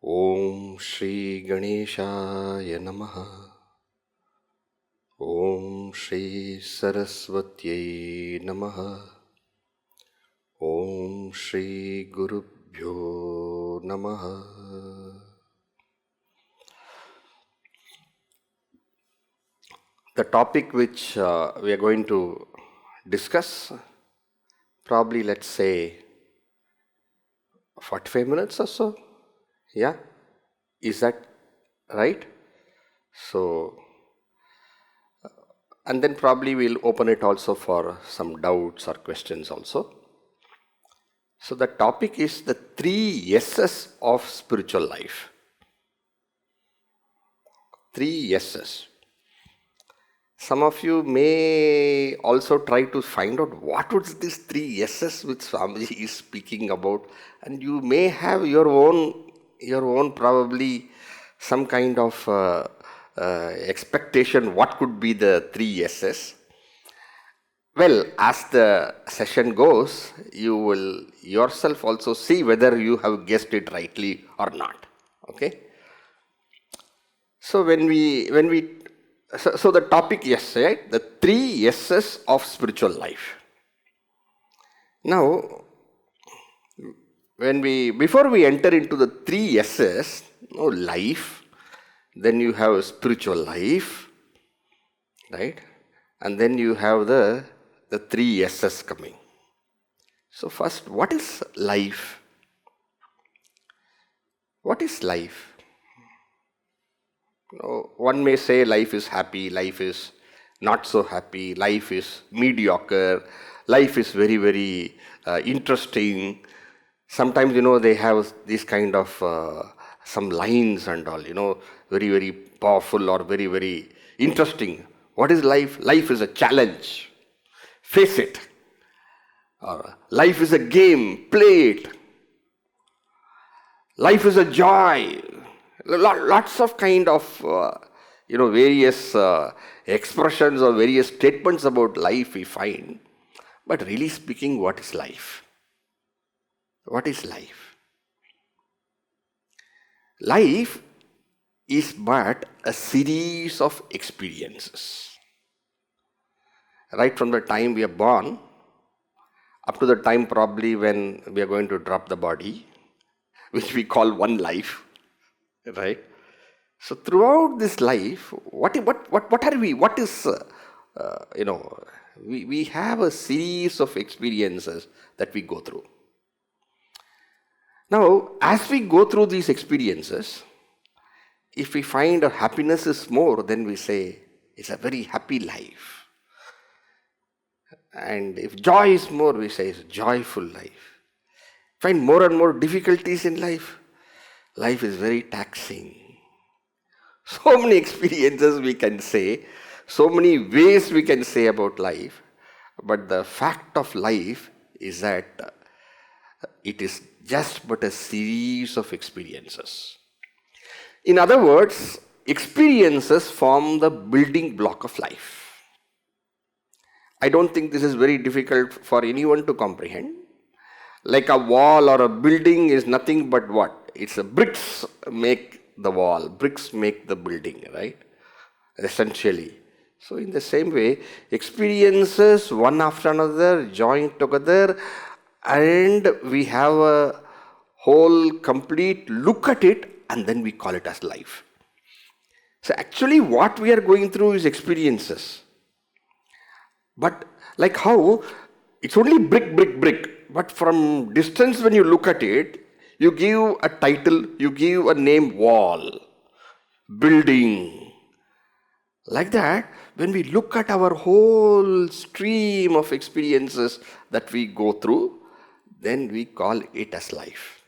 Om Shri Ganeshaya Namaha. Om Shri Saraswatyai Namaha. Om Shri Gurubhyo Namaha. The topic which we are going to discuss, probably let's say 45 minutes or so. Yeah? Is that right? So, and then probably we'll open it also for some doubts or questions also. So the topic is the 3 yeses of spiritual life. 3 yeses. Some of you may also try to find out what would these 3 yeses which Swamiji is speaking about, and you may have your own probably some kind of expectation what could be the 3 yeses. Well, as the session goes, you will yourself also see whether you have guessed it rightly or not. Okay? So so the topic, yes, right? The 3 yeses of spiritual life. Now, before we enter into the 3 yeses, life, then you have spiritual life, right? And then you have the 3 yeses coming. So first, what is life? What is life? One may say life is happy, life is not so happy, life is mediocre, life is very, very interesting. Sometimes, they have this kind of some lines and all, very, very powerful or very, very interesting. What is life? Life is a challenge. Face it. Or life is a game. Play it. Life is a joy. Lots of kind of, various expressions or various statements about life we find. But really speaking, what is life? What is life? Life is but a series of experiences. Right from the time we are born, up to the time probably when we are going to drop the body, which we call one life, right? So throughout this life, what are we? What is, we have a series of experiences that we go through. Now, as we go through these experiences, if we find our happiness is more, then we say it's a very happy life. And if joy is more, we say it's a joyful life. Find more and more difficulties in life, life is very taxing. So many experiences we can say, so many ways we can say about life, but the fact of life is that it is just but a series of experiences. In other words, experiences form the building block of life. I don't think this is very difficult for anyone to comprehend. Like a wall or a building is nothing but what? It's a bricks make the wall, bricks make the building, right? Essentially. So in the same way, experiences one after another join together, and we have a whole complete look at it, and then we call it as life. So actually what we are going through is experiences. But like how it's only brick, but from distance when you look at it, you give a title, you give a name, wall, building. Like that, when we look at our whole stream of experiences that we go through, then we call it as life.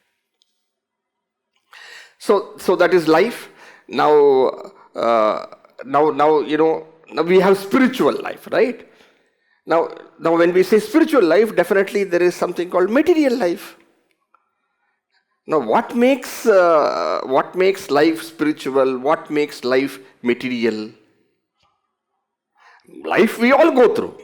So that is life. Now we have spiritual life, right? Now when we say spiritual life, definitely there is something called material life. Now what makes life spiritual? What makes life material? Life we all go through.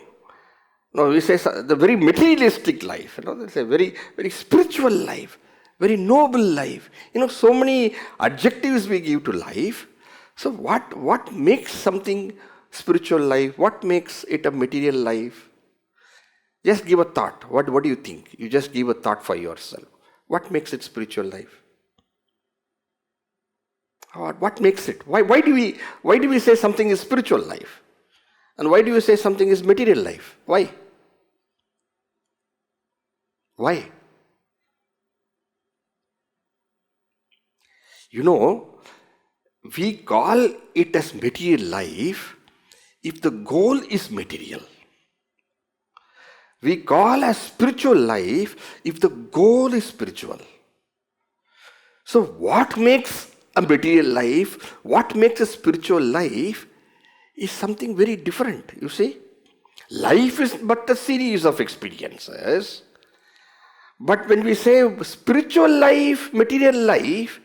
Now we say the very materialistic life, it's a very, very spiritual life. very noble life. So many adjectives we give to life. So what makes something spiritual life? What makes it a material life? Just give a thought. What do you think? You just give a thought for yourself. What makes it spiritual life? What makes it? Why do we say something is spiritual life? And why do we say something is material life? Why? Why? We call it as material life if the goal is material. We call as spiritual life if the goal is spiritual. So what makes a material life, what makes a spiritual life is something very different, you see. Life is but a series of experiences. But when we say spiritual life, material life,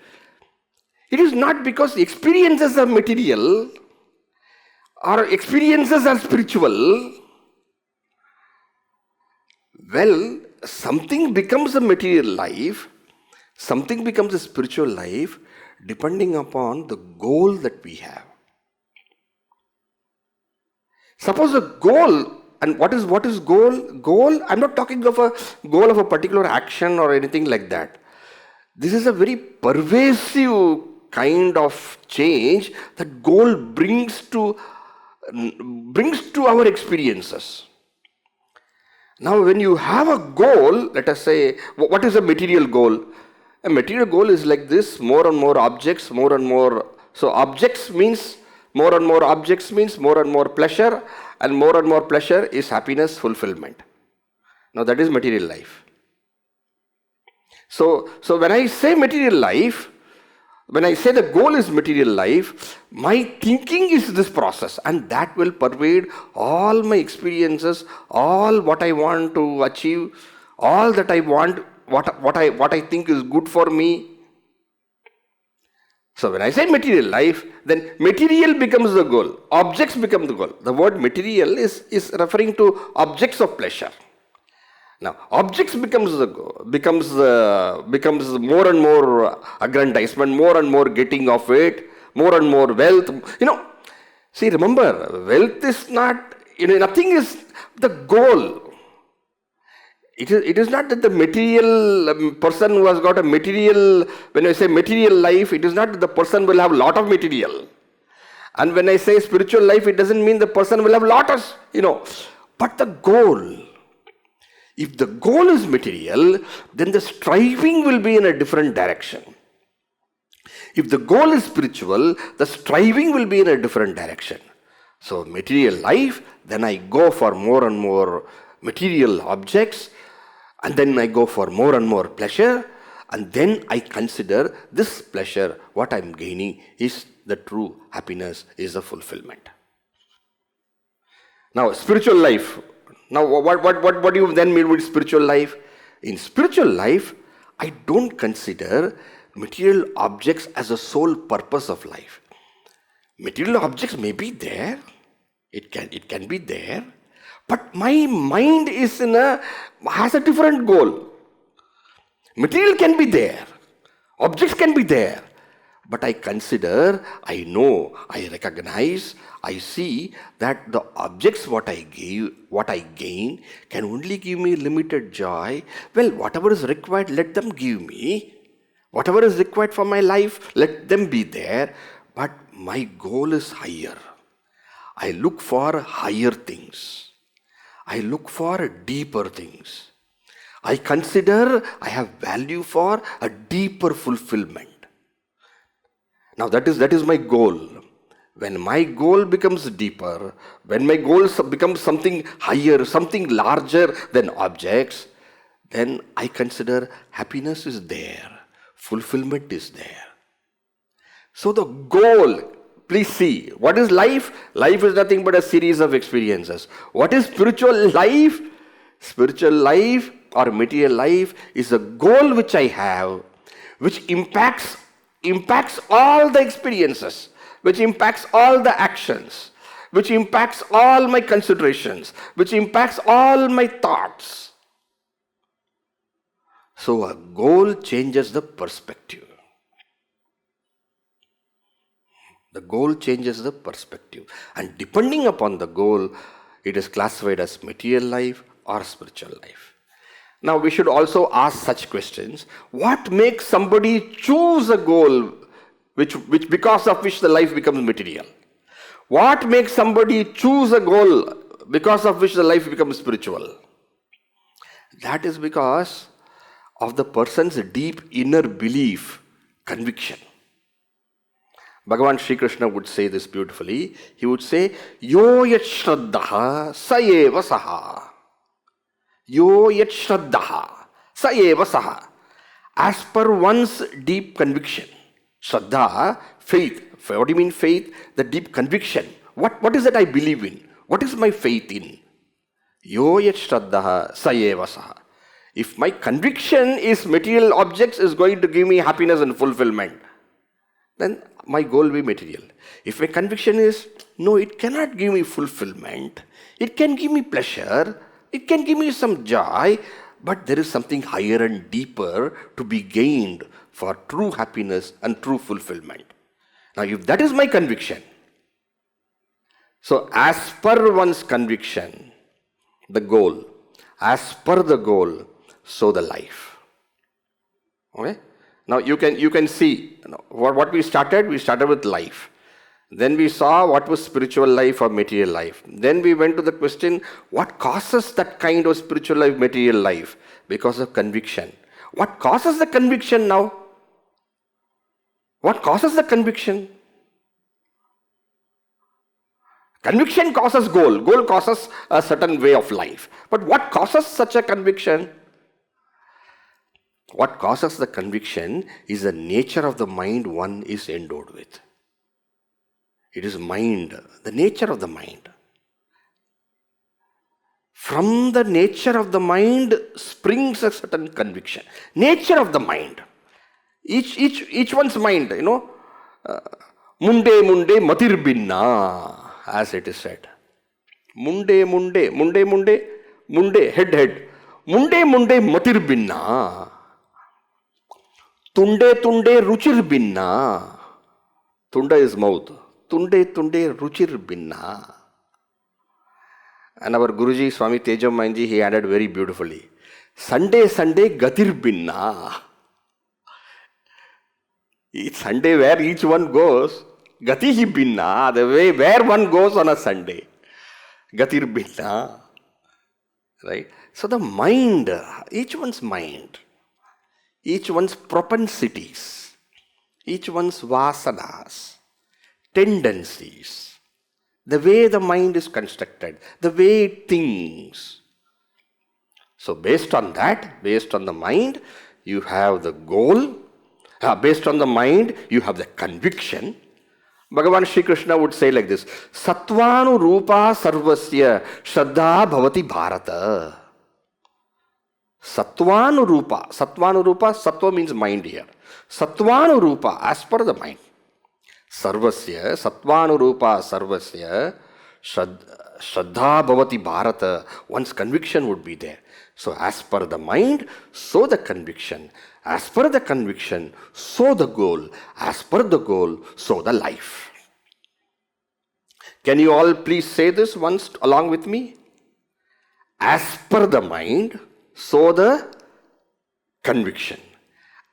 it is not because the experiences are material or experiences are spiritual. Well, something becomes a material life, something becomes a spiritual life depending upon the goal that we have. Suppose a goal, and what is goal? Goal, I'm not talking of a goal of a particular action or anything like that. This is a very pervasive kind of change that goal brings to our experiences. Now, when you have a goal, let us say, what is a material goal? A material goal is like this: more and more objects, more and more. So, objects means more and more objects means more and more pleasure, and more pleasure is happiness, fulfillment. Now, that is material life. So when I say material life, when I say the goal is material life, my thinking is this process, and that will pervade all my experiences, all what I want to achieve, all that I want, what I think is good for me. So when I say material life, then material becomes the goal, objects become the goal. The word material is referring to objects of pleasure. Now, objects becomes more and more aggrandizement, more and more getting of it, more and more wealth. See, remember, wealth is not, nothing is the goal. It is not that the material person who has got a material, when I say material life, it is not that the person will have a lot of material. And when I say spiritual life, it doesn't mean the person will have lot of, but the goal. If the goal is material, then the striving will be in a different direction. If the goal is spiritual, the striving will be in a different direction. So material life, then I go for more and more material objects, and then I go for more and more pleasure, and then I consider this pleasure, what I am gaining is the true happiness, is the fulfillment. Now, spiritual life. Now, what do you then mean with spiritual life? In spiritual life, I don't consider material objects as a sole purpose of life. Material objects may be there, it can be there, but my mind has a different goal. Material can be there, objects can be there, but I consider, I know, I recognize, I see that the objects what I gain can only give me limited joy. Well, whatever is required, let them give me. Whatever is required for my life, let them be there. But my goal is higher. I look for higher things. I look for deeper things. I consider I have value for a deeper fulfillment. Now that is my goal. When my goal becomes deeper, when my goal becomes something higher, something larger than objects, then I consider happiness is there, fulfillment is there. So the goal, please see, what is life? Life is nothing but a series of experiences. What is spiritual life? Spiritual life or material life is a goal which I have, which impacts all the experiences, which impacts all the actions, which impacts all my considerations, which impacts all my thoughts. So a goal changes the perspective. The goal changes the perspective. And depending upon the goal, it is classified as material life or spiritual life. Now we should also ask such questions. What makes somebody choose a goal which because of which the life becomes material? What makes somebody choose a goal because of which the life becomes spiritual? That is because of the person's deep inner belief, conviction. Bhagavan Sri Krishna would say this beautifully. He would say, Yo yat shraddha sa eva saha. Yo yat shraddha sa eva saha. As per one's deep conviction. Shraddha, faith. What do you mean faith? The deep conviction. What is it I believe in? What is my faith in? Yo yat shraddha sa eva saha. If my conviction is material objects is going to give me happiness and fulfillment, then my goal will be material. If my conviction is, no, it cannot give me fulfillment, it can give me pleasure, it can give me some joy, but there is something higher and deeper to be gained for true happiness and true fulfillment. Now, if that is my conviction, so as per one's conviction, the goal, as per the goal, so the life. Okay? Now you can see what we started with life. Then we saw what was spiritual life or material life. Then we went to the question, what causes that kind of spiritual life, material life? Because of conviction. What causes the conviction now? What causes the conviction? Conviction causes goal. Goal causes a certain way of life. But what causes such a conviction? What causes the conviction is the nature of the mind one is endowed with. It is mind, the nature of the mind. From the nature of the mind springs a certain conviction. Nature of the mind. Each one's mind, munde matir binna, as it is said. Munde, head. Munde matir binna. Tunde ruchir binna. Tunda is mouth. Tunde ruchir binna. And our Guruji, Swami Tejamanji, he added very beautifully, Sunday gatir binna. Each Sunday where each one goes, gati hi binna, the way where one goes on a Sunday. Gatir binna. Right? So the mind, each one's mind, each one's propensities, each one's vasanas, tendencies, the way the mind is constructed, the way it thinks. So based on that, based on the mind, you have the goal. Based on the mind, you have the conviction. Bhagavan Sri Krishna would say like this, Satvanu Rupa Sarvasya Shraddha Bhavati Bharata. Satvanu Rupa, Sattva means mind here. Satvanu Rupa, as per the mind. Sarvasya, Satvanu Rupa Sarvasya, Shraddha Bhavati Bharata. One's conviction would be there. So as per the mind, so the conviction. As per the conviction, so the goal. As per the goal, so the life. Can you all please say this once along with me? As per the mind, so the conviction.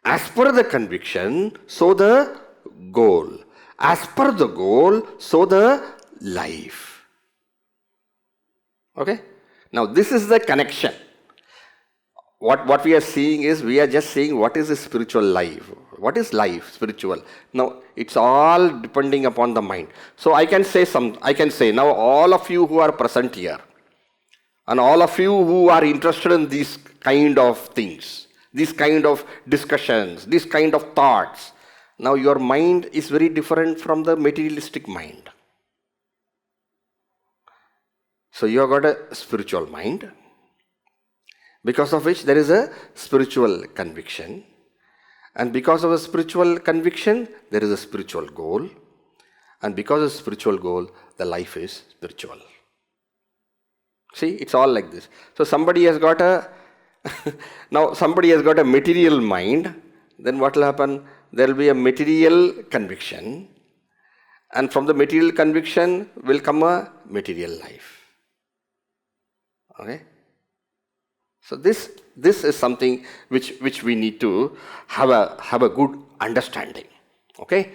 As per the conviction, so the goal. As per the goal, so the life. Okay? Now this is the connection. What we are seeing is, we are just seeing what is a spiritual life. What is life, spiritual? Now, it's all depending upon the mind. So I can say now all of you who are present here, and all of you who are interested in these kind of things, these kind of discussions, these kind of thoughts, now your mind is very different from the materialistic mind. So you have got a spiritual mind, because of which there is a spiritual conviction. And because of a spiritual conviction, there is a spiritual goal. And because of spiritual goal, the life is spiritual. See, it's all like this. So somebody has got a Now somebody has got a material mind, then what will happen? There will be a material conviction, and from the material conviction will come a material life. Okay? So this is something which we need to have a good understanding. Okay?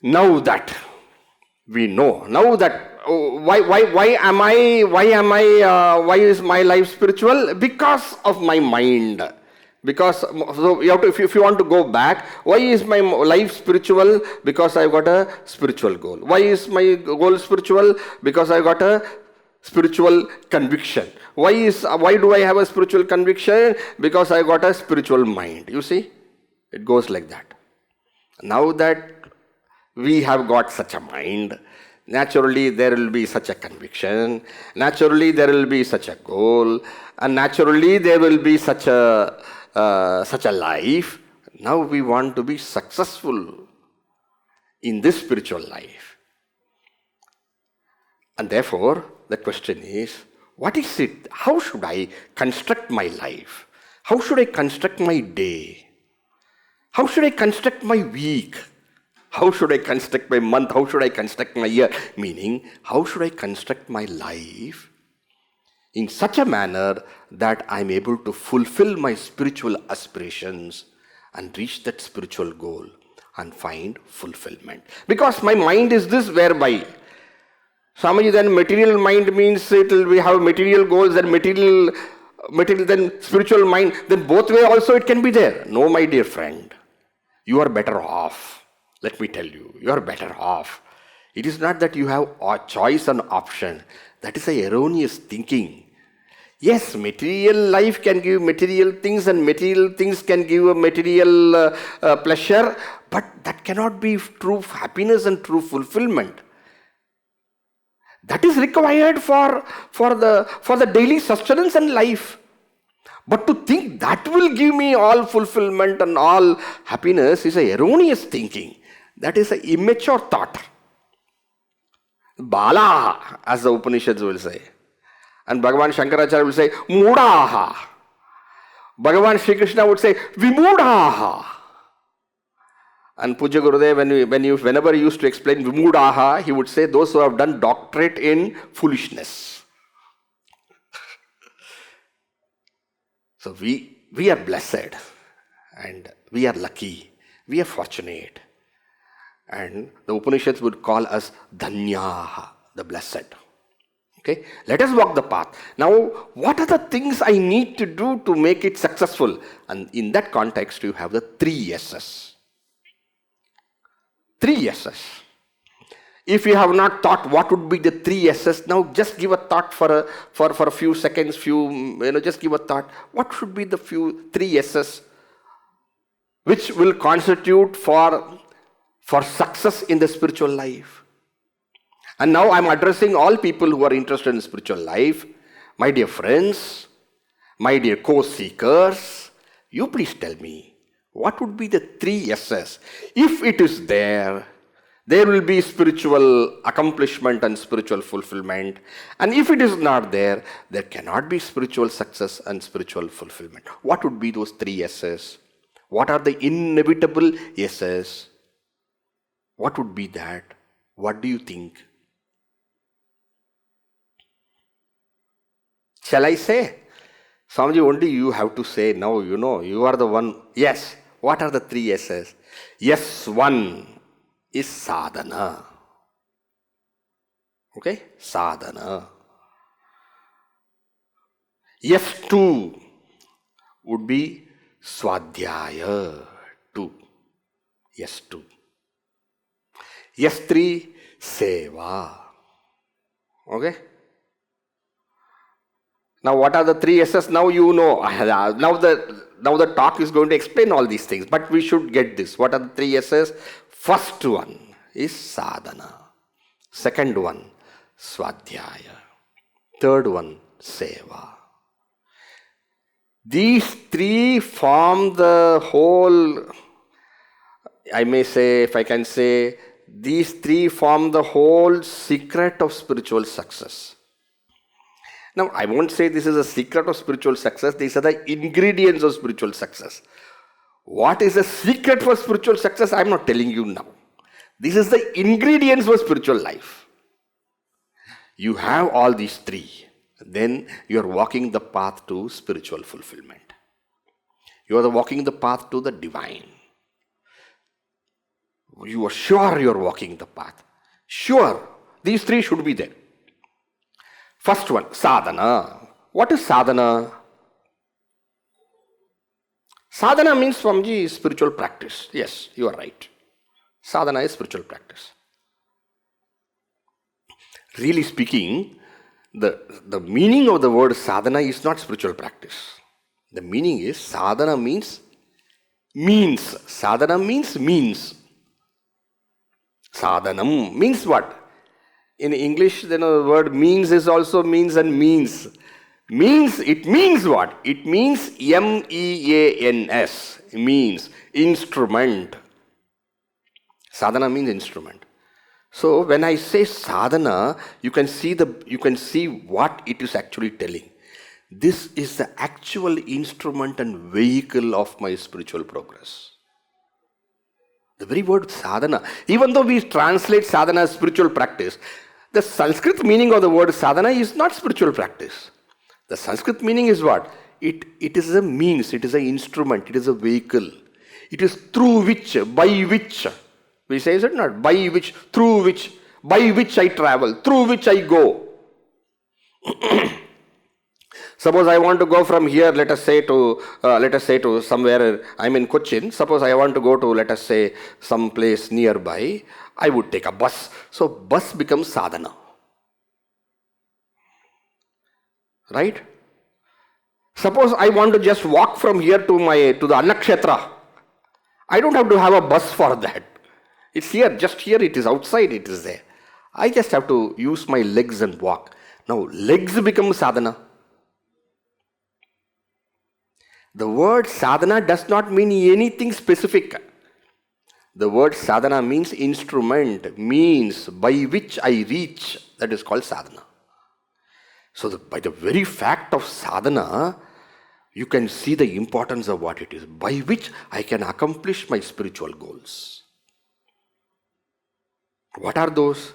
Now that we know, why is my life spiritual? Because of my mind. Because so you have to, if you want to go back, why is my life spiritual? Because I got a spiritual goal. Why is my goal spiritual? Because I got a spiritual conviction. Why do I have a spiritual conviction? Because I got a spiritual mind. You see, it goes like that. Now that we have got such a mind, naturally there will be such a conviction, naturally there will be such a goal, and naturally there will be such a life. Now we want to be successful in this spiritual life. And therefore, the question is, what is it? How should I construct my life? How should I construct my day? How should I construct my week? How should I construct my month? How should I construct my year? Meaning, how should I construct my life in such a manner that I am able to fulfill my spiritual aspirations and reach that spiritual goal and find fulfillment? Because my mind is this whereby, Swamiji, then material mind means we have material goals, then material, then spiritual mind, then both way also it can be there. No, my dear friend, you are better off. Let me tell you, you are better off. It is not that you have a choice and option. That is a erroneous thinking. Yes, material life can give material things, and material things can give a material pleasure, but that cannot be true happiness and true fulfillment. That is required for the daily sustenance and life. But to think that will give me all fulfillment and all happiness is a erroneous thinking. That is an immature thought. Bala, as the Upanishads will say. And Bhagavan Shankaracharya will say, Mudaha. Bhagavan Sri Krishna would say, Vimudaha. And Pujya Gurudev, whenever he used to explain Vimudaha, he would say, those who have done doctorate in foolishness. So we are blessed, and we are lucky, we are fortunate. And the Upanishads would call us Dhanyaha, the blessed. Okay, let us walk the path. Now, what are the things I need to do to make it successful? And in that context, you have the 3 yeses. 3 yeses. If you have not thought what would be the 3 yeses, now just give a thought for a few seconds, just give a thought. What should be the 3 yeses which will constitute for success in the spiritual life? And now I am addressing all people who are interested in spiritual life. My dear friends, my dear co-seekers, you please tell me, what would be the 3 yeses? If it is there will be spiritual accomplishment and spiritual fulfillment. And if it is not there, there cannot be spiritual success and spiritual fulfillment. What would be those 3 yeses? What are the inevitable yeses? What would be that? What do you think? Shall I say? Swamiji, only you have to say. Now, you are the one. Yes. What are the 3 yeses? Yes, 1 is sadhana. Okay? Sadhana. Yes, 2 would be Swadhyaya. 2. Yes, 2. Yes, 3, Seva. Okay? Now, what are the 3 S's? Now you know. Now the talk is going to explain all these things. But we should get this. What are the 3 S's? First one is sadhana. Second one, Swadhyaya. Third one, Seva. These 3 form the whole, I may say, if I can say, these 3 form the whole secret of spiritual success. Now, I won't say this is a secret of spiritual success. These are the ingredients of spiritual success. What is the secret for spiritual success? I am not telling you now. This is the ingredients for spiritual life. You have all these three. Then you are walking the path to spiritual fulfillment. You are walking the path to the divine. You are sure you are walking the path. Sure. These three should be there. First one, sadhana. What is sadhana? Sadhana means, Swamiji, spiritual practice. Yes, you are right. Sadhana is spiritual practice. Really speaking, the meaning of the word sadhana is not spiritual practice. The meaning is sadhana means means. Sadhana means means. Sadhanam means what? In English, then the word means is also means and means. Means, it means what? It means MEANS, means, instrument. Sadhana means instrument. So when I say sadhana, you can see what it is actually telling. This is the actual instrument and vehicle of my spiritual progress. The very word sadhana, even though we translate sadhana as spiritual practice, the Sanskrit meaning of the word sadhana is not spiritual practice. The Sanskrit meaning is what? It is a means, it is an instrument, it is a vehicle. It is through which, by which, we say, is it not? By which, through which, by which I travel, through which I go. Suppose I want to go from here, let us say to somewhere, I'm in Cochin. Suppose I want to go to, let us say, some place nearby. I would take a bus. So bus becomes sadhana. Right? Suppose I want to just walk from here to the Annakshetra. I don't have to have a bus for that. It's here, just here, it is outside, it is there. I just have to use my legs and walk. Now, legs become sadhana. The word sadhana does not mean anything specific. The word sadhana means instrument, means by which I reach. That is called sadhana. So by the very fact of sadhana, you can see the importance of what it is, by which I can accomplish my spiritual goals. What are those?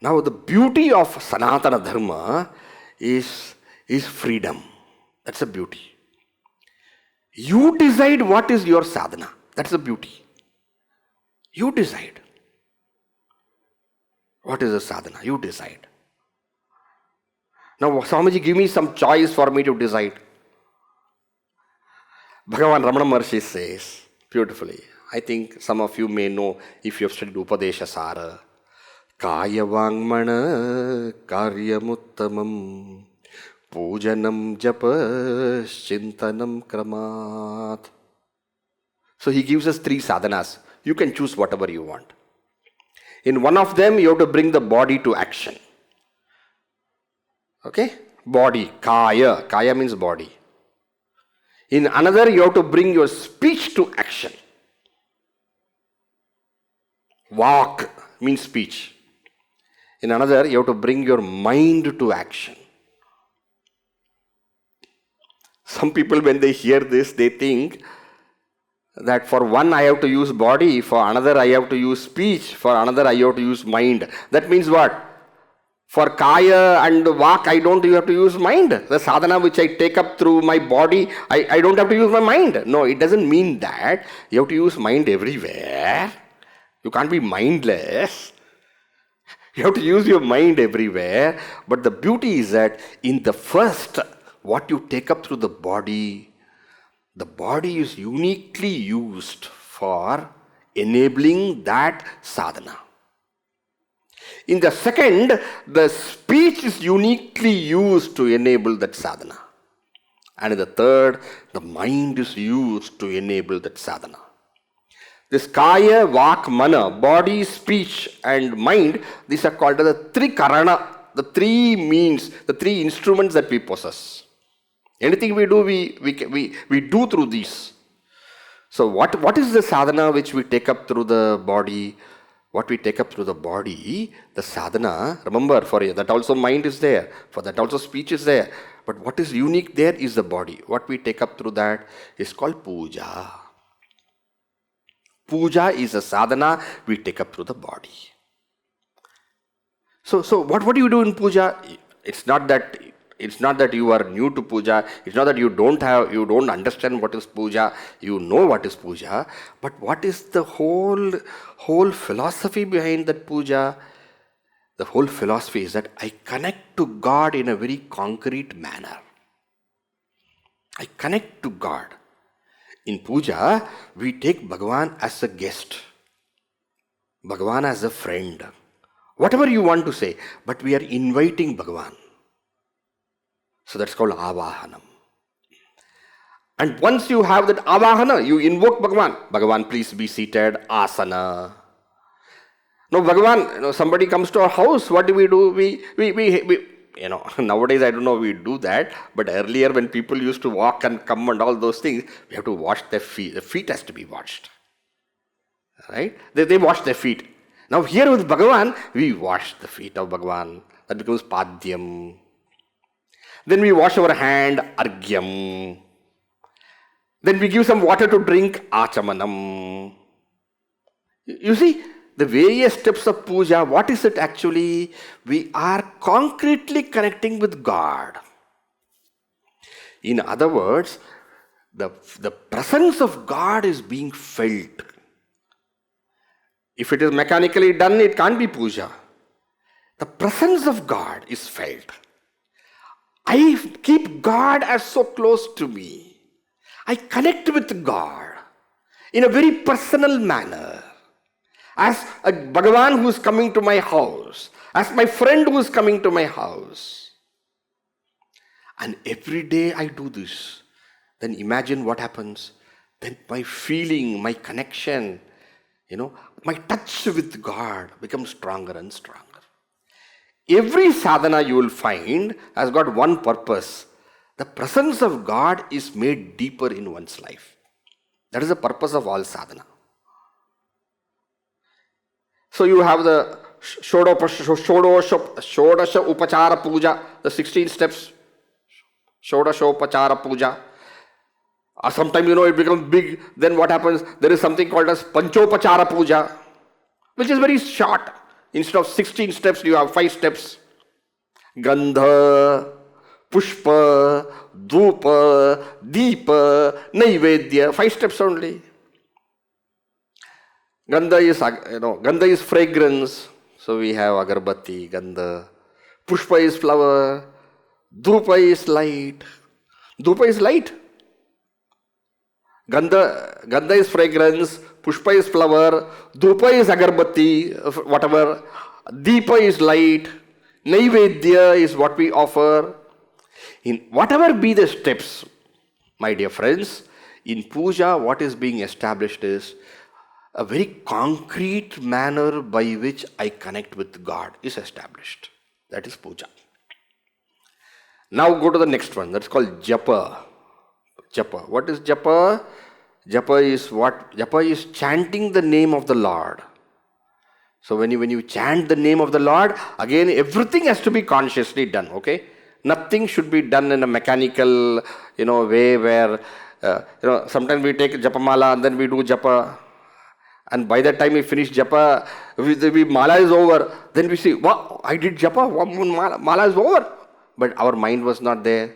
Now the beauty of Sanatana Dharma is freedom. That's the beauty. You decide what is your sadhana. That's the beauty. You decide. What is the sadhana? You decide. Now, Swamiji, give me some choice for me to decide. Bhagavan Ramana Maharshi says beautifully. I think some of you may know if you have studied Upadesha Sara. Kaya Vangmana Karyamuttamam Pujanam Japa Chintanam Kramat. So he gives us three sadhanas. You can choose whatever you want. In one of them, you have to bring the body to action. Okay? Body, kaya. Kaya means body. In another, you have to bring your speech to action. Vak means speech. In another, you have to bring your mind to action. Some people, when they hear this, they think that for one I have to use body, for another I have to use speech, for another I have to use mind. That means what? For kaya and vak, I don't have to use mind. The sadhana which I take up through my body, I don't have to use my mind. No, it doesn't mean that. You have to use mind everywhere. You can't be mindless. You have to use your mind everywhere. But the beauty is that in the first, what you take up through the body is uniquely used for enabling that sadhana. In the second, the speech is uniquely used to enable that sadhana. And in the third, the mind is used to enable that sadhana. This kaya, vak, mana, body, speech and mind, these are called the three karana, the three means, the three instruments that we possess. Anything we do, we do through these. So what is the sadhana which we take up through the body? what we take up through the body, the sadhana, remember, for that also mind is there, for that also speech is there. But what is unique there is the body. What we take up through that is called puja. Puja is a sadhana we take up through the body. So what do you do in puja? It's not that you are new to puja. It's not that you don't understand what is puja. You know what is puja. But what is the whole philosophy behind that puja? The whole philosophy is that I connect to God in a very concrete manner. I connect to God. In puja, we take Bhagavan as a guest, Bhagavan as a friend. Whatever you want to say, but we are inviting Bhagavan. So that's called avahanam. And once you have that avahana, you invoke Bhagavan. Bhagavan, please be seated, asana. Now Bhagavan, somebody comes to our house, what do? We nowadays I don't know we do that, but earlier when people used to walk and come and all those things, we have to wash their feet. The feet has to be washed. Right? They wash their feet. Now here with Bhagavan, we wash the feet of Bhagavan. That becomes padyam. Then we wash our hand, argyam. Then we give some water to drink, achamanam. You see, the various steps of puja, what is it actually? We are concretely connecting with God. In other words, the presence of God is being felt. If it is mechanically done, it can't be puja. The presence of God is felt. I keep God as so close to me. I connect with God in a very personal manner. As a Bhagavan who is coming to my house, as my friend who is coming to my house. And every day I do this. Then imagine what happens. Then my feeling, my connection, my touch with God becomes stronger and stronger. Every sadhana you will find has got one purpose. The presence of God is made deeper in one's life. That is the purpose of all sadhana. So you have the Shodasha Upachara Puja, the 16 steps. Shodasha Upachara Puja. Or sometimes, it becomes big. Then what happens? There is something called as Panchopachara Puja, which is very short. Instead of 16 steps, you have 5 steps. Gandha, Pushpa, Dhupa, Deepa, Naivedya. 5 steps only. Gandha is fragrance. So we have agarbatti, gandha. Pushpa is flower. Dhupa is light. Dhupa is light. Gandha is fragrance. Pushpa is flower. Dhupa is agarbatti, whatever. Deepa is light. Naivedya is what we offer. In whatever be the steps, my dear friends, in puja, what is being established is a very concrete manner by which I connect with God is established. That is puja. Now go to the next one. That's called japa. Japa. What is japa? Japa is what? Japa is chanting the name of the Lord. So when you chant the name of the Lord, again everything has to be consciously done. Okay? Nothing should be done in a mechanical, way where, sometimes we take japamala and then we do japa. And by the time we finish japa, mala is over. Then we see, wow, I did japa, mala is over. But our mind was not there.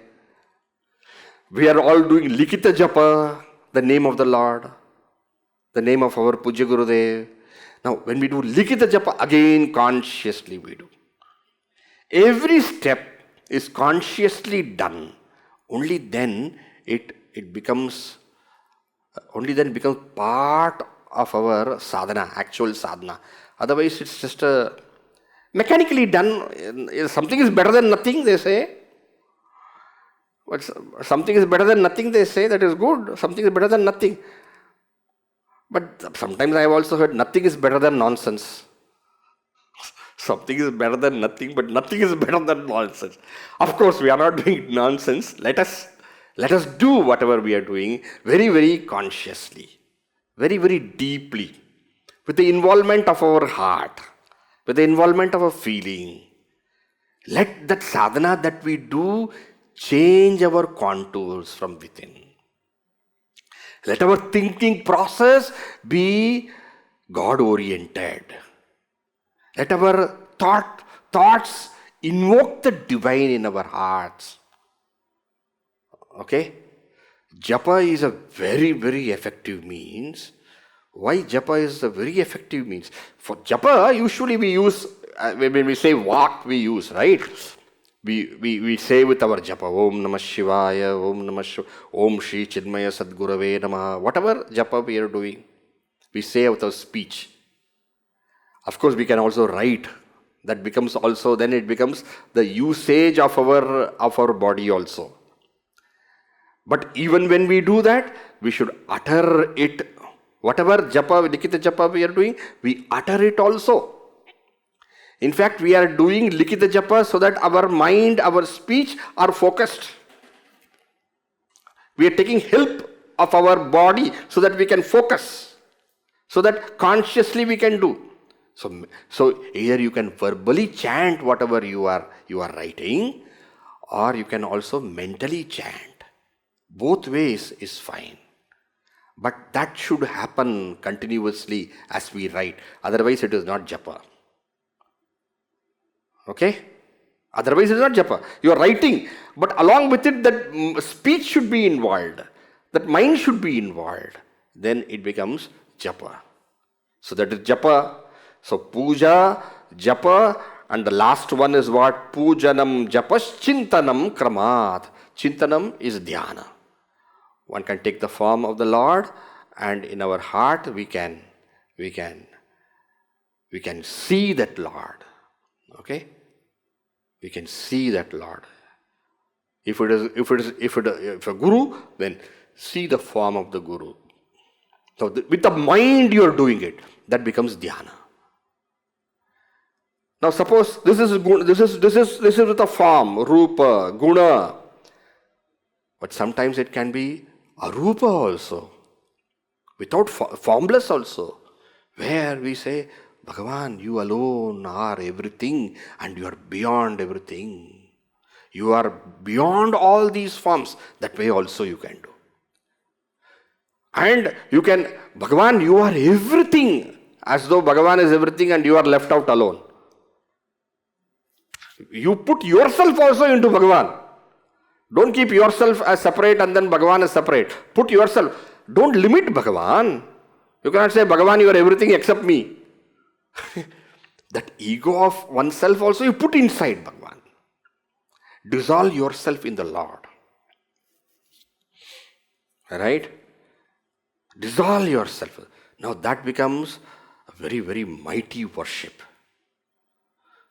We are all doing likita japa, the name of the Lord, the name of our Pujya Gurudev. Now, when we do likita japa, again consciously we do. Every step is consciously done. Only then it becomes part of our sadhana, actual sadhana. Otherwise, it's just mechanically done. Something is better than nothing, they say. But something is better than nothing, they say. That is good. Something is better than nothing. But sometimes I have also heard nothing is better than nonsense. Something is better than nothing, but nothing is better than nonsense. Of course, we are not doing nonsense. Let us do whatever we are doing very, very consciously. Very, very deeply, with the involvement of our heart, with the involvement of a feeling. Let that sadhana that we do change our contours from within. Let our thinking process be God-oriented. Let our thoughts invoke the divine in our hearts. Okay? Japa is a very, very effective means. Why Japa is a very effective means? For Japa, usually we use, when we say walk, we use, right? We say with our Japa, Om Namah Shivaya, Om Namah Shivaya, Om Shri Chinmaya Sadgurave Namaha. Whatever Japa we are doing, we say with our speech. Of course, we can also write. That becomes also, then it becomes the usage of our body also. But even when we do that, we should utter it. Whatever Japa, Likita Japa we are doing, we utter it also. In fact, we are doing Likita Japa so that our mind, our speech are focused. We are taking help of our body so that we can focus. So that consciously we can do. So either you can verbally chant whatever you are writing, or you can also mentally chant. Both ways is fine. But that should happen continuously as we write. Otherwise it is not Japa. Okay? Otherwise it is not Japa. You are writing, but along with it that speech should be involved. That mind should be involved. Then it becomes Japa. So that is Japa. So puja, Japa, and the last one is what? Pujanam Japas Chintanam Kramat. Chintanam is Dhyana. One can take the form of the Lord, and in our heart we can see that Lord. Okay? We can see that Lord. If a Guru, then see the form of the Guru. So with the mind you are doing it, that becomes Dhyana. Now suppose this is with a form, Rupa, Guna. But sometimes it can be Arupa also. Without formless also. Where we say, Bhagavan, you alone are everything and you are beyond everything. You are beyond all these forms. That way also you can do. And you can, Bhagavan, you are everything. As though Bhagavan is everything and you are left out alone. You put yourself also into Bhagavan. Don't keep yourself as separate and then Bhagavan as separate. Put yourself. Don't limit Bhagavan. You cannot say, Bhagavan, you are everything except me. That ego of oneself also you put inside Bhagavan. Dissolve yourself in the Lord. Right? Dissolve yourself. Now that becomes a very, very mighty worship.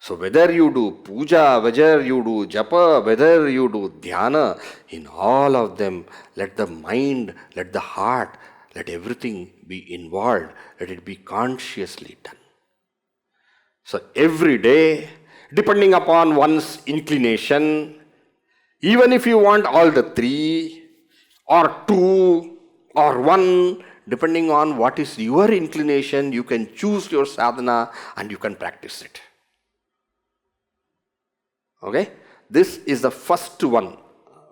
So whether you do puja, whether you do japa, whether you do dhyana, in all of them, let the mind, let the heart, let everything be involved. Let it be consciously done. So every day, depending upon one's inclination, even if you want all the three, or two, or one, depending on what is your inclination, you can choose your sadhana and you can practice it. Okay? This is the first one.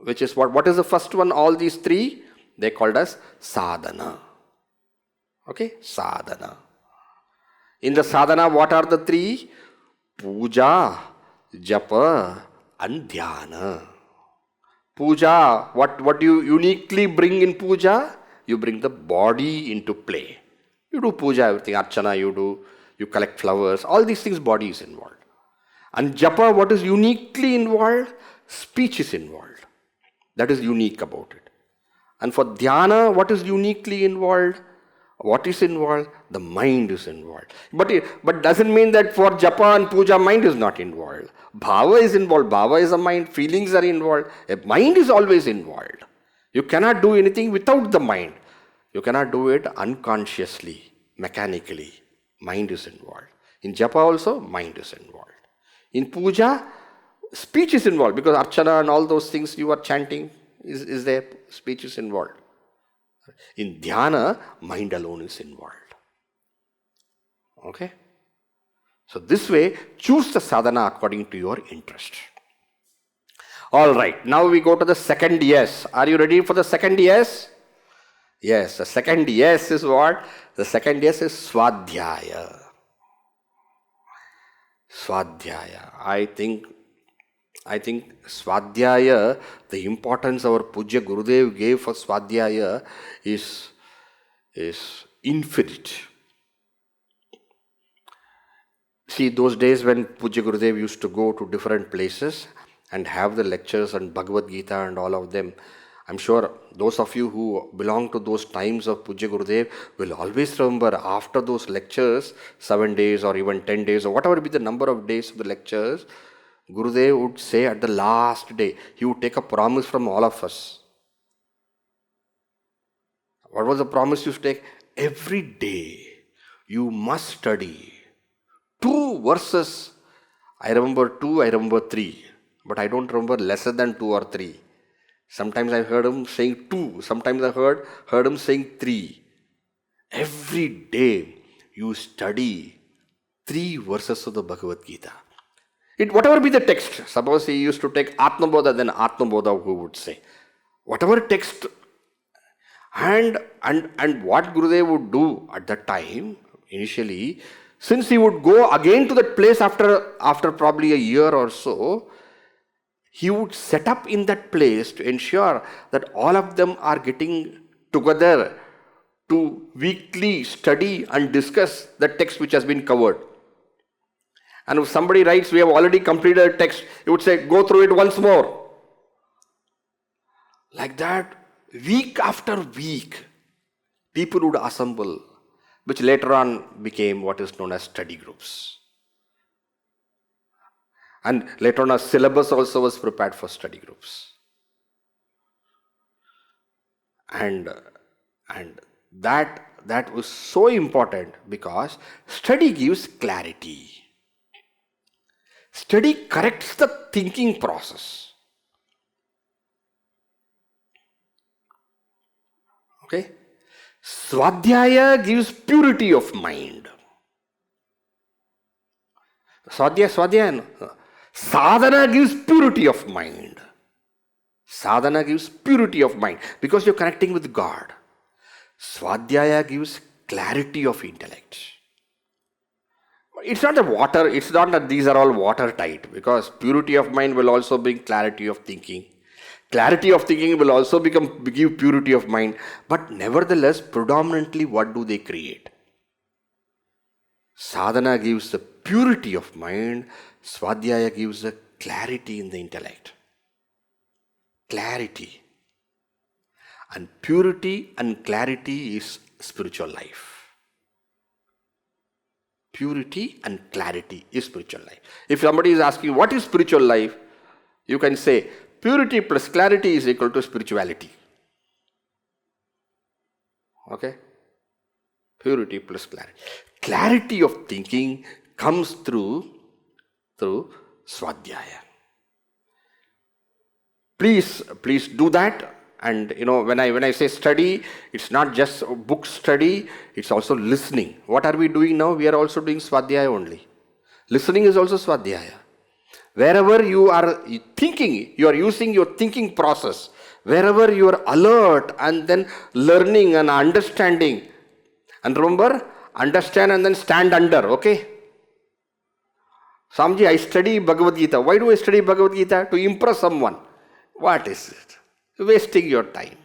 Which is what? What is the first one? All these three, they called as sadhana. Okay? Sadhana. In the sadhana, what are the three? Puja, japa, and dhyana. Puja, what do you uniquely bring in puja? You bring the body into play. You do puja, everything, archana you collect flowers, all these things, body is involved. And japa, what is uniquely involved? Speech is involved. That is unique about it. And for dhyana, what is uniquely involved? What is involved? The mind is involved. But doesn't mean that for japa and puja, mind is not involved. Bhava is involved. Bhava is a mind. Feelings are involved. A mind is always involved. You cannot do anything without the mind. You cannot do it unconsciously, mechanically. Mind is involved. In japa also, mind is involved. In puja, speech is involved because archana and all those things you are chanting is there. Speech is involved. In dhyana, mind alone is involved. Okay? So this way, choose the sadhana according to your interest. Alright, now we go to the second yes. Are you ready for the second yes? Yes, the second yes is what? The second yes is Swadhyaya. Swadhyaya. I think Swadhyaya, the importance our Pujya Gurudev gave for Swadhyaya is infinite. See, those days when Pujya Gurudev used to go to different places and have the lectures on Bhagavad Gita and all of them, I'm sure those of you who belong to those times of Pujya Gurudev will always remember after those lectures, 7 days or even 10 days or whatever be the number of days of the lectures, Gurudev would say at the last day, he would take a promise from all of us. What was the promise you take? Every day you must study 2 verses. I remember 2, I remember 3, but I don't remember lesser than 2 or 3. Sometimes I heard him saying 2, sometimes I heard him saying 3. Every day you study 3 verses of the Bhagavad Gita. Whatever be the text, suppose he used to take Atmabodha, then Atmabodha who would say. Whatever text, and what Gurudev would do at that time, initially, since he would go again to that place after probably a year or so, he would set up in that place to ensure that all of them are getting together to weekly study and discuss the text which has been covered. And if somebody writes, we have already completed a text, he would say, go through it once more. Like that, week after week, people would assemble, which later on became what is known as study groups. And later on, a syllabus also was prepared for study groups. And that was so important because study gives clarity. Study corrects the thinking process. Okay? Swadhyaya gives purity of mind. Swadhyaya. Sadhana gives purity of mind. Sadhana gives purity of mind because you're connecting with God. Swadhyaya gives clarity of intellect. It's not that these are all watertight, because purity of mind will also bring clarity of thinking. Clarity of thinking will also give purity of mind. But nevertheless, predominantly what do they create? Sadhana gives the purity of mind. Swadhyaya gives the clarity in the intellect. Clarity. And purity and clarity is spiritual life. Purity and clarity is spiritual life. If somebody is asking what is spiritual life, you can say purity plus clarity is equal to spirituality. Okay? Purity plus clarity. Clarity of thinking comes through Swadhyaya. Please do that. And when I say study, it's not just book study, it's also listening. What are we doing now? We are also doing Swadhyaya only. Listening is also Swadhyaya. Wherever you are thinking, you are using your thinking process. Wherever you are alert and then learning and understanding. And remember, understand and then stand under, okay? Swamiji, I study Bhagavad Gita. Why do I study Bhagavad Gita? To impress someone. What is it? Wasting your time.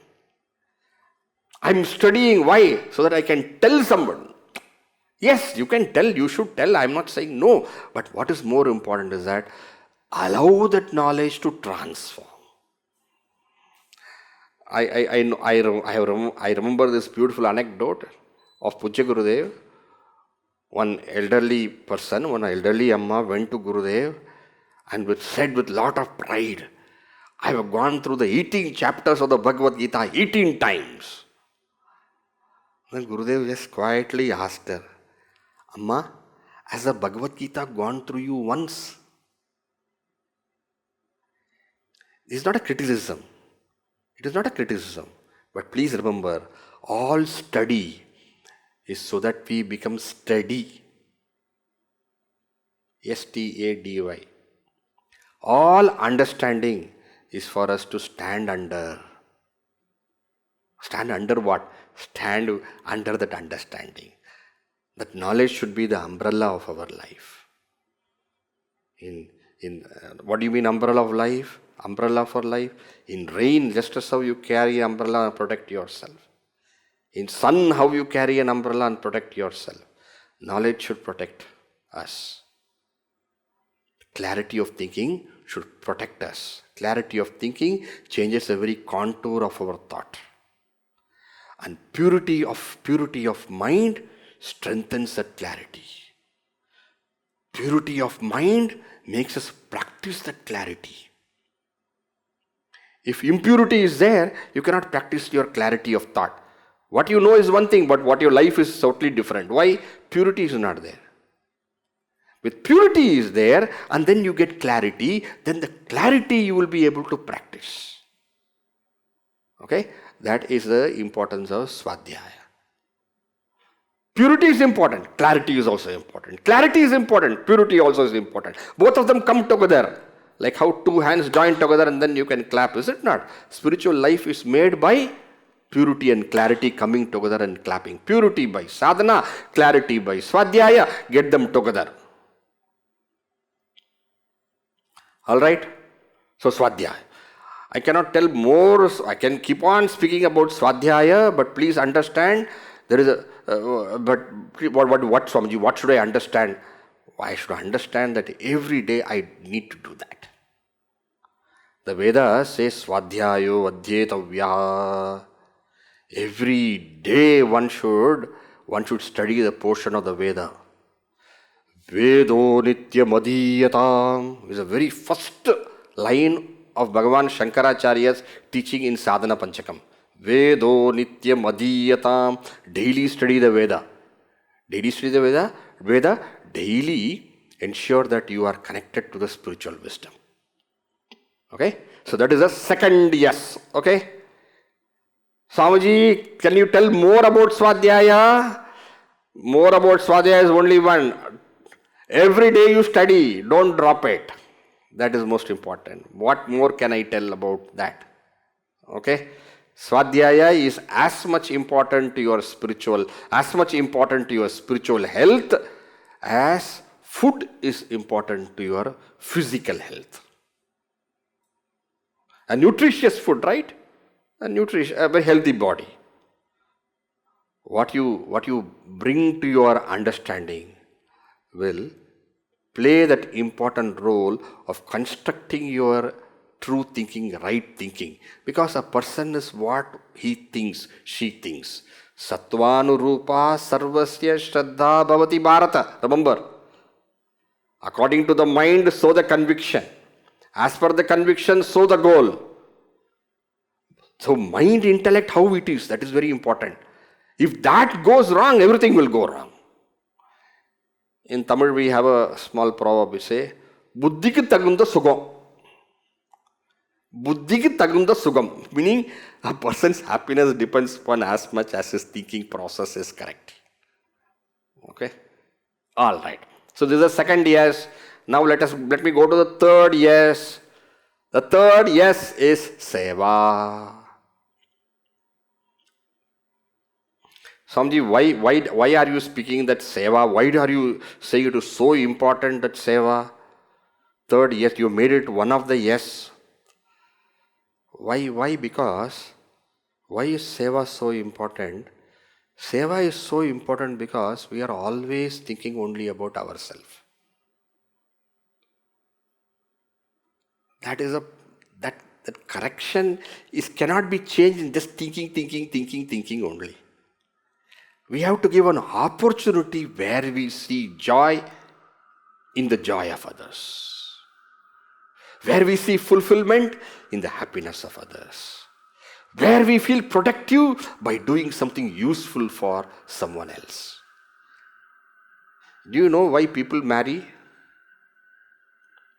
I'm studying. Why? So that I can tell someone. Yes, you can tell, you should tell. I'm not saying no. But what is more important is that allow that knowledge to transform. I remember this beautiful anecdote of Pujya Gurudev. One elderly person, one elderly Amma went to Gurudev and said with lot of pride, I have gone through the 18 chapters of the Bhagavad Gita 18 times. Then Gurudev just quietly asked her, Amma, has the Bhagavad Gita gone through you once? This is not a criticism. It is not a criticism. But please remember, all study is so that we become steady. S-T-A-D-Y. All understanding is for us to stand under. Stand under what? Stand under that understanding. That knowledge should be the umbrella of our life. What do you mean umbrella of life? Umbrella for life? In rain, just as how you carry an umbrella and protect yourself. In sun, how you carry an umbrella and protect yourself. Knowledge should protect us. Clarity of thinking should protect us. Clarity of thinking changes the very contour of our thought. And purity of mind strengthens that clarity. Purity of mind makes us practice that clarity. If impurity is there, you cannot practice your clarity of thought. What you know is one thing, but what your life is totally different. Why? Purity is not there. With purity is there, and then you get clarity, then the clarity you will be able to practice. Okay? That is the importance of Swadhyaya. Purity is important, clarity is also important. Clarity is important, purity also is important. Both of them come together. Like how two hands join together and then you can clap, is it not? Spiritual life is made by purity and clarity coming together and clapping. Purity by sadhana, clarity by Swadhyaya, get them together. Alright? So Swadhyaya. I cannot tell more, I can keep on speaking about Swadhyaya, but please understand, there is a, what Swamiji, what should I understand? I should understand that every day I need to do that. The Vedas says Swadhyayo Adhyetavya. Every day one should study the portion of the Veda. Vedo Nityam Adhiyatam is the very first line of Bhagavan Shankaracharya's teaching in Sadhana Panchakam. Vedo Nityam Adhiyatam. Daily study the Veda. Daily study the Veda. Veda. Daily ensure that you are connected to the spiritual wisdom. Okay? So that is the second yes. Okay? Swamiji, can you tell more about Swadhyaya? More about Swadhyaya is only one. Every day you study, don't drop it. That is most important. What more can I tell about that? Okay? Swadhyaya is as much important to your spiritual health as food is important to your physical health. A nutritious food, right? A very healthy body. What you bring to your understanding will play that important role of constructing your true thinking, right thinking. Because a person is what he thinks, she thinks. Sattvanurupa sarvasya shraddha bhavati bharata. Remember, according to the mind, so the conviction. As per the conviction, so the goal. So mind, intellect, how it is, that is very important. If that goes wrong, everything will go wrong. In Tamil, we have a small proverb, we say, Buddhiki tagunda sugam. Buddhiki tagunda sugam. Meaning, a person's happiness depends upon as much as his thinking process is correct. Okay? Alright. So this is the second yes. Now let me go to the third yes. The third yes is Seva. Swamiji, why are you speaking that Seva? Why are you saying it is so important that Seva? Third yes, you made it one of the yes. Why? Because, why is Seva so important? Seva is so important because we are always thinking only about ourselves. That correction cannot be changed in just thinking only. We have to give an opportunity where we see joy in the joy of others. Where we see fulfillment in the happiness of others. Where we feel productive by doing something useful for someone else. Do you know why people marry?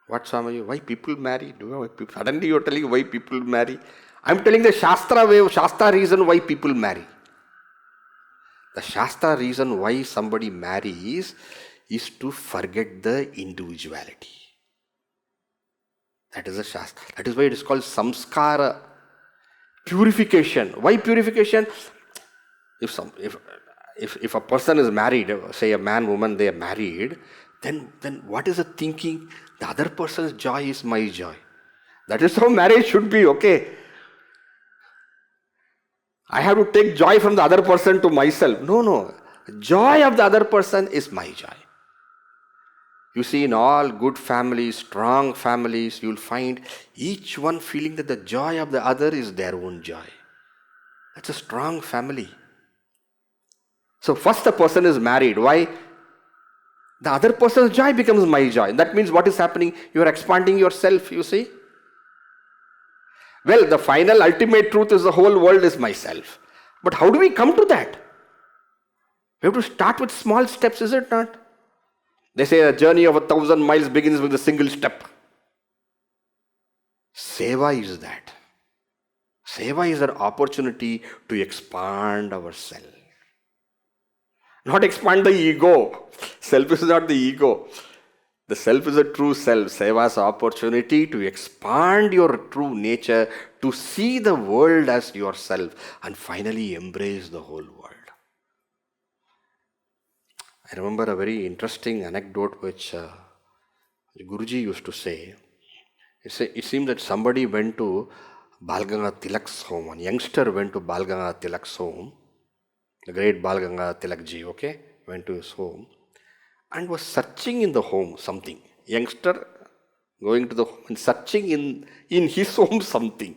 What, Swami? Why people marry? Do you know why people? Suddenly you are telling why people marry. I am telling the Shastra way, Shastra reason why people marry. The Shastra reason why somebody marries is to forget the individuality. That is a Shastra. That is why it is called samskara, purification. Why purification? If a person is married, say a man, woman, they are married, then what is the thinking? The other person's joy is my joy. That is how marriage should be, okay? I have to take joy from the other person to myself. No. Joy of the other person is my joy. You see, in all good families, strong families, you will find each one feeling that the joy of the other is their own joy. That's a strong family. So first the person is married. Why? The other person's joy becomes my joy. That means what is happening? You are expanding yourself, you see. Well, the final ultimate truth is the whole world is myself. But how do we come to that? We have to start with small steps, is it not? They say a journey of 1,000 miles begins with a single step. Seva is that. Seva is an opportunity to expand ourselves. Not expand the ego. Self is not the ego. The self is a true self. Seva is an opportunity to expand your true nature, to see the world as yourself, and finally embrace the whole world. I remember a very interesting anecdote which Guruji used to say. It seems that somebody went to Balganga Tilak's home. One youngster went to Balganga Tilak's home. The great Balganga Tilakji, okay, went to his home and was searching in the home something. Youngster going to the home and searching in his home something.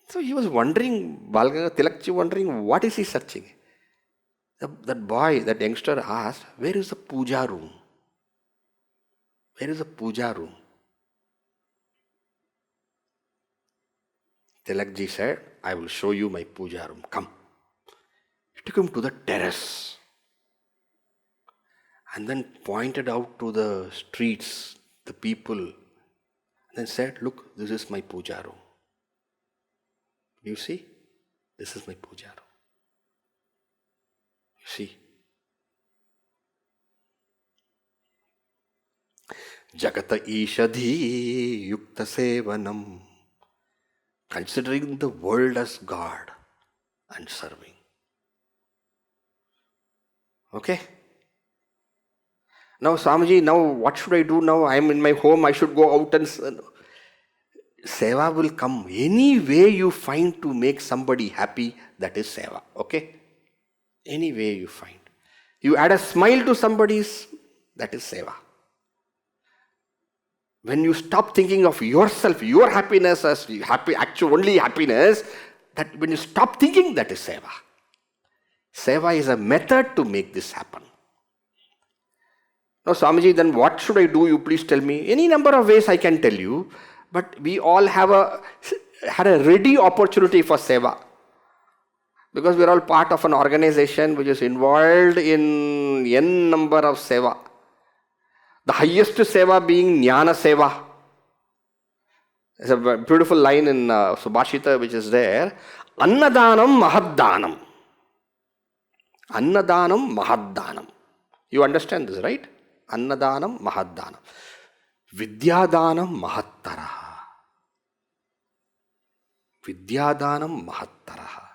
So he was wondering, Balganga Tilakji wondering, what is he searching? That boy, that youngster asked, where is the puja room? Where is the puja room? Tilakji said, I will show you my puja room. Come. He took him to the terrace and then pointed out to the streets, the people, and then said, look, this is my puja room. You see? This is my puja room. You see? Jagata Ishadhi Yukta Sevanam. Considering the world as God and serving. Okay? Now, Swamiji, now what should I do now? I am in my home, I should go out and... Seva will come. Any way you find to make somebody happy, that is Seva. Okay? Any way you find. You add a smile to somebody's, that is Seva. When you stop thinking of yourself, your happiness as actual only happiness, that when you stop thinking, that is Seva. Seva is a method to make this happen. Now, Swamiji, then what should I do? You please tell me. Any number of ways I can tell you, but we all had a ready opportunity for Seva. Because we are all part of an organization which is involved in n number of Seva. The highest Seva being Jnana Seva. There's a beautiful line in Subhashita which is there. Annadanam Mahaddanam. Annadanam Mahaddanam. You understand this, right? Annadanam Mahaddanam. Vidyadanam Mahattaraha. Vidyadanam Mahattaraha.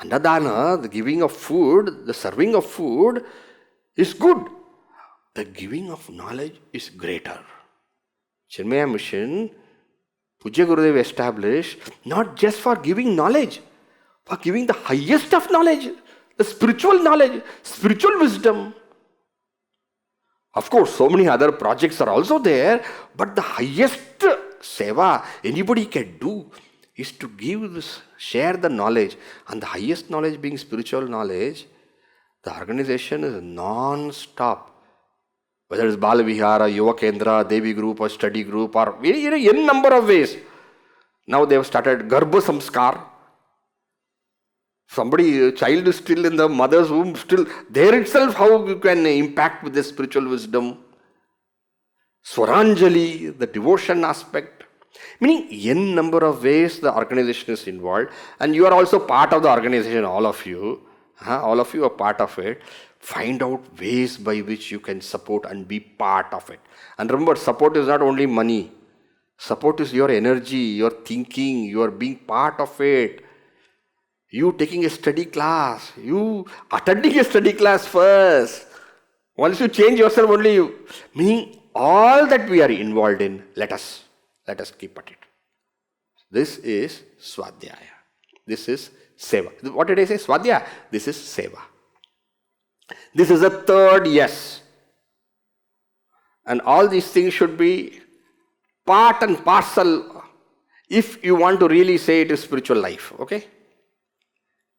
Annadana, the giving of food, the serving of food is good. The giving of knowledge is greater. Chinmaya Mission, Pujya Gurudev established not just for giving knowledge, for giving the highest of knowledge, the spiritual knowledge, spiritual wisdom. Of course, so many other projects are also there, but the highest seva anybody can do is to give this, share the knowledge, and the highest knowledge being spiritual knowledge. The organization is non-stop. Whether it's Bala Vihara, Yuva Kendra, Devi group or study group or n number of ways. Now they have started Garbha Samskar. A child is still in the mother's womb, still there itself, how you can impact with the spiritual wisdom. Swaranjali, the devotion aspect. Meaning n number of ways the organization is involved, and you are also part of the organization, all of you. All of you are part of it. Find out ways by which you can support and be part of it. And remember, support is not only money. Support is your energy, your thinking, your being part of it. You taking a study class, you attending a study class first. Once you change yourself, only you. Meaning all that we are involved in, let us keep at it. This is Swadhyaya. This is Seva. What did I say? Swadhyaya. This is Seva. This is a third yes. And all these things should be part and parcel if you want to really say it is spiritual life. Okay?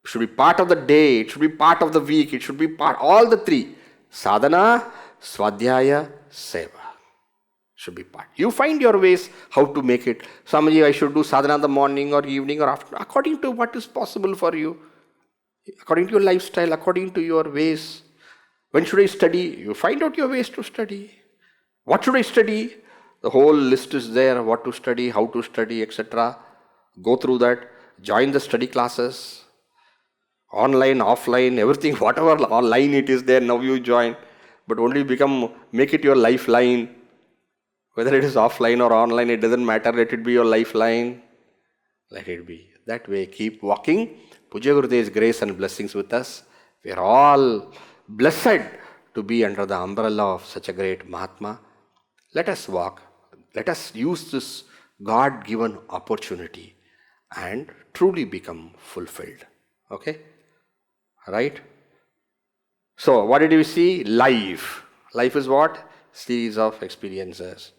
It should be part of the day. It should be part of the week. It should be part, all the three. Sadhana, Swadhyaya, Seva. Should be part. You find your ways how to make it. Swamiji, I should do sadhana in the morning or evening or afternoon, according to what is possible for you. According to your lifestyle, according to your ways. When should I study? You find out your ways to study. What should I study? The whole list is there, what to study, how to study, etc. Go through that. Join the study classes. Online, offline, everything, whatever online it is there, now you join. But only make it your lifeline. Whether it is offline or online, it doesn't matter. Let it be your lifeline. Let it be. That way, keep walking. Pujya Gurudev's grace and blessings with us. We are all blessed to be under the umbrella of such a great Mahatma. Let us walk. Let us use this God-given opportunity and truly become fulfilled. Okay? Right? So, what did we see? Life. Life is what? Series of experiences.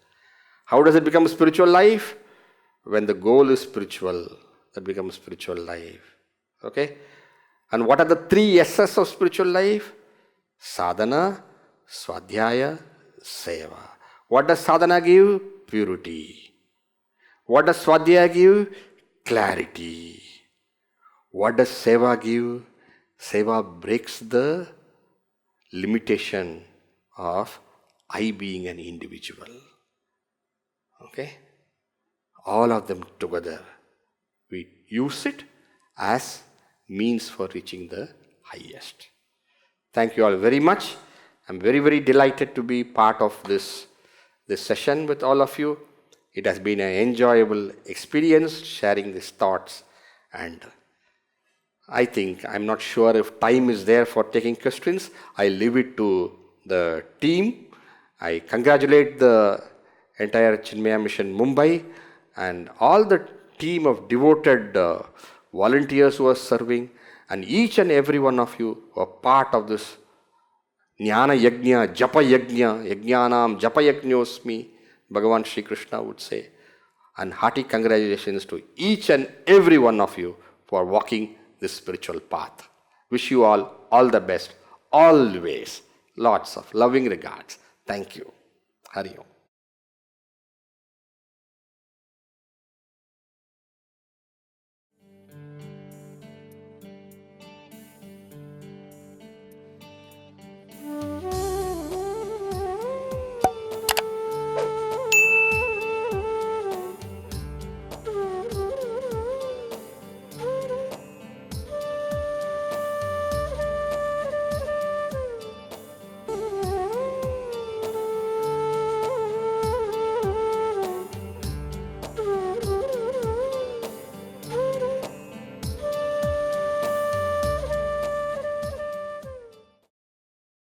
How does it become spiritual life? When the goal is spiritual, that becomes spiritual life. Okay? And what are the three S's of spiritual life? Sadhana, Swadhyaya, Seva. What does sadhana give? Purity. What does Swadhyaya give? Clarity. What does Seva give? Seva breaks the limitation of I being an individual. Okay? All of them together. We use it as means for reaching the highest. Thank you all very much. I'm very, very delighted to be part of this session with all of you. It has been an enjoyable experience sharing these thoughts, and I'm not sure if time is there for taking questions. I leave it to the team. I congratulate the entire Chinmaya Mission Mumbai and all the team of devoted volunteers who are serving, and each and every one of you who are part of this Jnana Yagna, Japa Yagna, Yajnanam Japa Yajñosmi, Bhagavan Sri Krishna would say. And hearty congratulations to each and every one of you for walking this spiritual path. Wish you all the best, always. Lots of loving regards. Thank you. Hari Om.